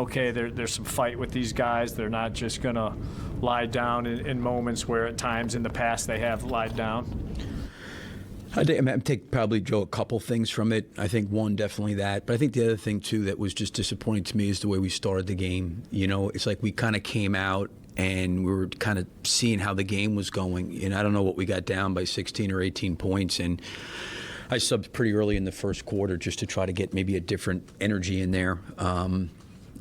Okay, there's some fight with these guys. They're not just going to lie down in moments where at times in the past they have lied down. I take probably, Joe, a couple things from it. I think one, definitely that. But I think the other thing, too, that was just disappointing to me is the way we started the game. You know, it's like we kind of came out and we were kind of seeing how the game was going. And I don't know what we got down by 16 or 18 points. And I subbed pretty early in the first quarter just to try to get maybe a different energy in there.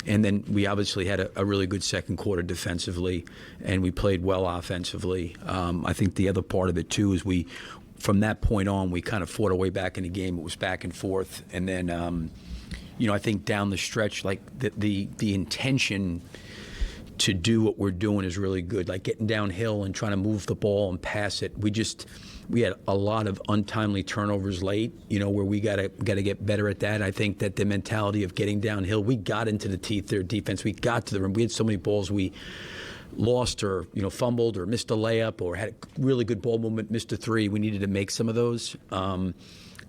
And then we obviously had a really good second quarter defensively, and we played well offensively. I think the other part of it, too, is from that point on, we kind of fought our way back in the game. It was back and forth. And then, I think down the stretch, like the intention to do what we're doing is really good, like getting downhill and trying to move the ball and pass it. We had a lot of untimely turnovers late, where we got to get better at that. I think that the mentality of getting downhill, we got into the teeth of their defense. We got to the rim. We had so many balls we lost or fumbled or missed a layup or had a really good ball movement, missed a three. We needed to make some of those.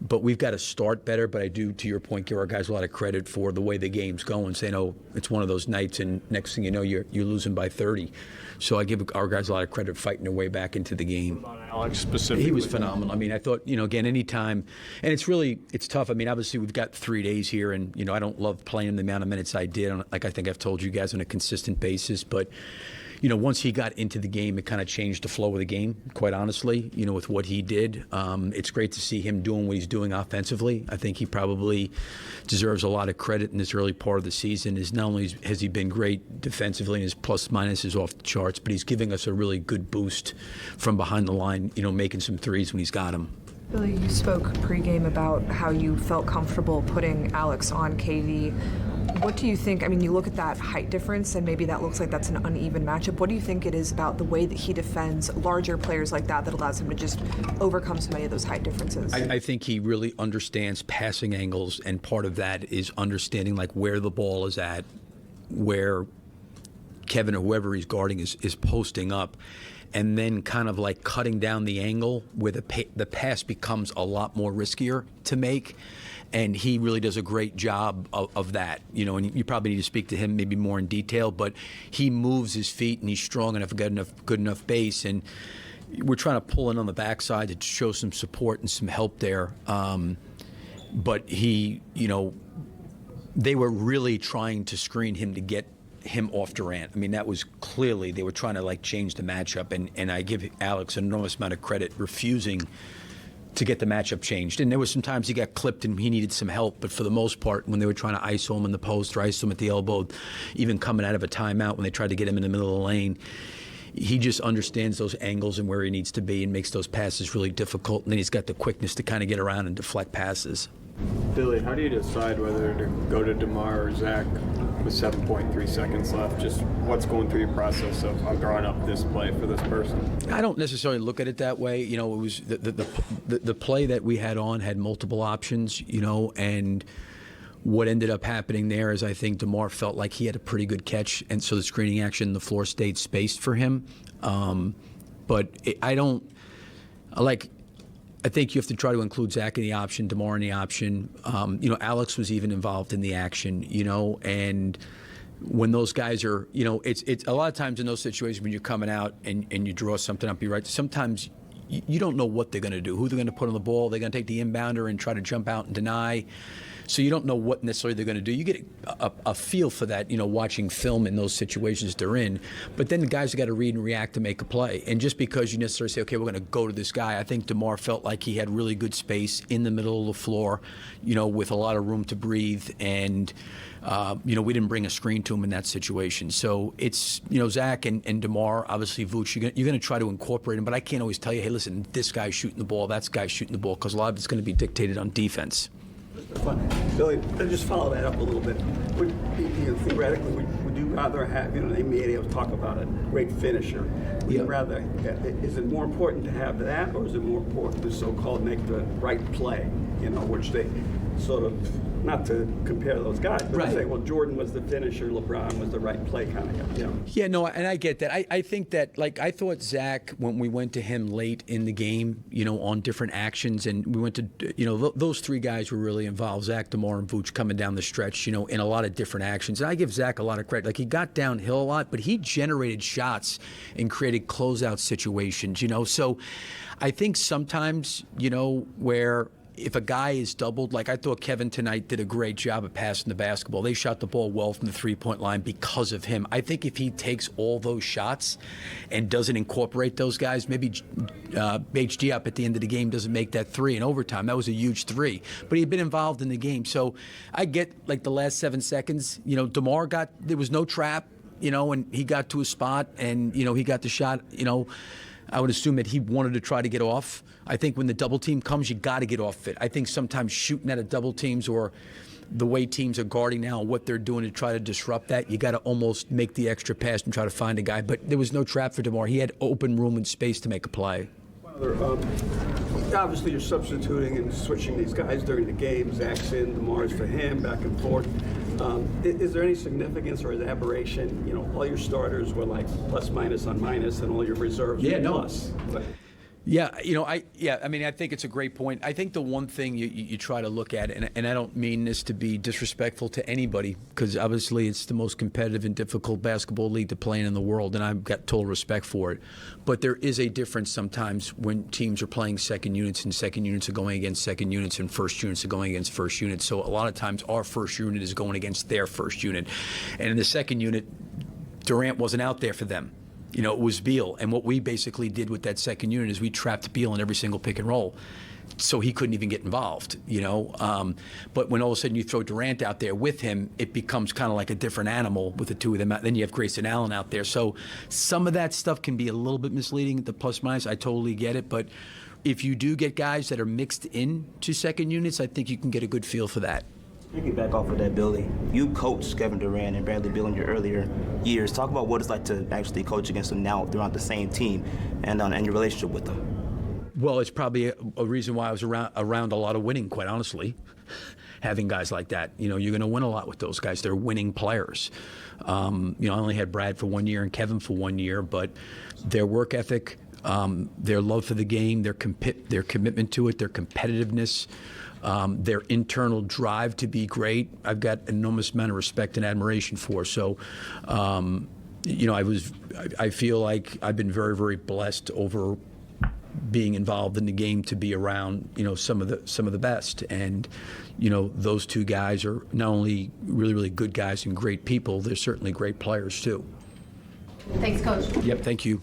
But we've got to start better. But I do, to your point, give our guys a lot of credit for the way the game's going, saying, oh, it's one of those nights, and next thing you know, you're losing by 30. So I give our guys a lot of credit fighting their way back into the game. What about Alex specifically? He was phenomenal. I mean, I thought, again, anytime, and it's tough. I mean, obviously, we've got 3 days here, and, I don't love playing the amount of minutes I did, like I think I've told you guys, on a consistent basis. But once he got into the game, it kind of changed the flow of the game, quite honestly, with what he did. It's great to see him doing what he's doing offensively. I think he probably deserves a lot of credit in this early part of the season. Not only has he been great defensively and his plus-minus is off the charts, but he's giving us a really good boost from behind the line, making some threes when he's got them. Billy, you spoke pregame about how you felt comfortable putting Alex on KD. What do you think? I mean, you look at that height difference, and maybe that looks like that's an uneven matchup. What do you think it is about the way that he defends larger players like that allows him to just overcome so many of those height differences? I think he really understands passing angles, and part of that is understanding like where the ball is at, where Kevin or whoever he's guarding is posting up, and then kind of like cutting down the angle where the pass becomes a lot more riskier to make. And he really does a great job of that, and you probably need to speak to him maybe more in detail, but he moves his feet and he's strong enough, good enough base, and we're trying to pull in on the backside to show some support and some help there. But he, they were really trying to screen him to get him off Durant. I mean, that was clearly, they were trying to like change the matchup, and I give Alex an enormous amount of credit refusing to get the matchup changed. And there was some times he got clipped and he needed some help, but for the most part, when they were trying to ISO him in the post or ISO him at the elbow, even coming out of a timeout when they tried to get him in the middle of the lane, he just understands those angles and where he needs to be and makes those passes really difficult. And then he's got the quickness to kind of get around and deflect passes. Billy, how do you decide whether to go to DeMar or Zach with 7.3 seconds left? Just what's going through your process of drawing up this play for this person? I don't necessarily look at it that way. It was the play that we had on had multiple options, and what ended up happening there is I think DeMar felt like he had a pretty good catch, and so the screening action, the floor stayed spaced for him. I think you have to try to include Zach in the option, DeMar in the option. Alex was even involved in the action, and when those guys are, it's a lot of times in those situations when you're coming out and you draw something up, you're right. Sometimes you don't know what they're going to do, who they're going to put on the ball. They're going to take the inbounder and try to jump out and deny. So you don't know what necessarily they're going to do. You get a feel for that, watching film in those situations they're in. But then the guys have got to read and react to make a play. And just because you necessarily say, okay, we're going to go to this guy, I think DeMar felt like he had really good space in the middle of the floor, with a lot of room to breathe. And, we didn't bring a screen to him in that situation. So it's, Zach and DeMar, obviously Vooch, you're going to try to incorporate him. But I can't always tell you, hey, listen, this guy's shooting the ball, that guy's shooting the ball, because a lot of it's going to be dictated on defense. Billy, just follow that up a little bit. Theoretically, would you rather have, they may talk about a great finisher. Would you rather, is it more important to have that, or is it more important to so-called make the right play, which they sort of not to compare those guys, but Right. to say, well, Jordan was the finisher, LeBron was the right play kind of guy. You know? Yeah, no, and I get that. I think that, like, I thought Zach, when we went to him late in the game, on different actions, and we went to, those three guys were really involved, Zach, DeMar, and Vooch coming down the stretch, in a lot of different actions. And I give Zach a lot of credit. Like, he got downhill a lot, but he generated shots and created closeout situations, So I think sometimes, where if a guy is doubled, like I thought Kevin tonight did a great job of passing the basketball. They shot the ball well from the three-point line because of him. I think if he takes all those shots and doesn't incorporate those guys, maybe HG up at the end of the game doesn't make that three in overtime. That was a huge three. But he'd been involved in the game. So I get, like, the last 7 seconds. DeMar there was no trap, and he got to a spot and, he got the shot, I would assume that he wanted to try to get off. I think when the double team comes, you got to get off it. I think sometimes shooting at a double teams or the way teams are guarding now and what they're doing to try to disrupt that, you got to almost make the extra pass and try to find a guy. But there was no trap for DeMar. He had open room and space to make a play. Obviously, you're substituting and switching these guys during the game. Zach's in, DeMar's for him, back and forth. Is there any significance or aberration? All your starters were like plus minus on minus, and all your reserves were plus. Yeah, I think it's a great point. I think the one thing you try to look at, and I don't mean this to be disrespectful to anybody, because obviously it's the most competitive and difficult basketball league to play in the world, and I've got total respect for it. But there is a difference sometimes when teams are playing second units, and second units are going against second units, and first units are going against first units. So a lot of times our first unit is going against their first unit. And in the second unit, Durant wasn't out there for them. It was Beal. And what we basically did with that second unit is we trapped Beal in every single pick and roll. So he couldn't even get involved, But when all of a sudden you throw Durant out there with him, it becomes kind of like a different animal with the two of them. Then you have Grayson Allen out there. So some of that stuff can be a little bit misleading, the plus minus. I totally get it. But if you do get guys that are mixed into second units, I think you can get a good feel for that. Piggyback off of that, Billy. You coached Kevin Durant and Bradley Beal in your earlier years. Talk about what it's like to actually coach against them now throughout the same team and your relationship with them. Well, it's probably a reason why I was around a lot of winning, quite honestly. Having guys like that, you're going to win a lot with those guys. They're winning players. I only had Brad for 1 year and Kevin for 1 year, but their work ethic, their love for the game, their commitment to it, their competitiveness, their internal drive to be great, I've got an enormous amount of respect and admiration for. So, I feel like I've been very, very blessed over being involved in the game to be around, some of the best. And, those two guys are not only really, really good guys and great people, they're certainly great players too. Thanks, Coach. Yep, thank you.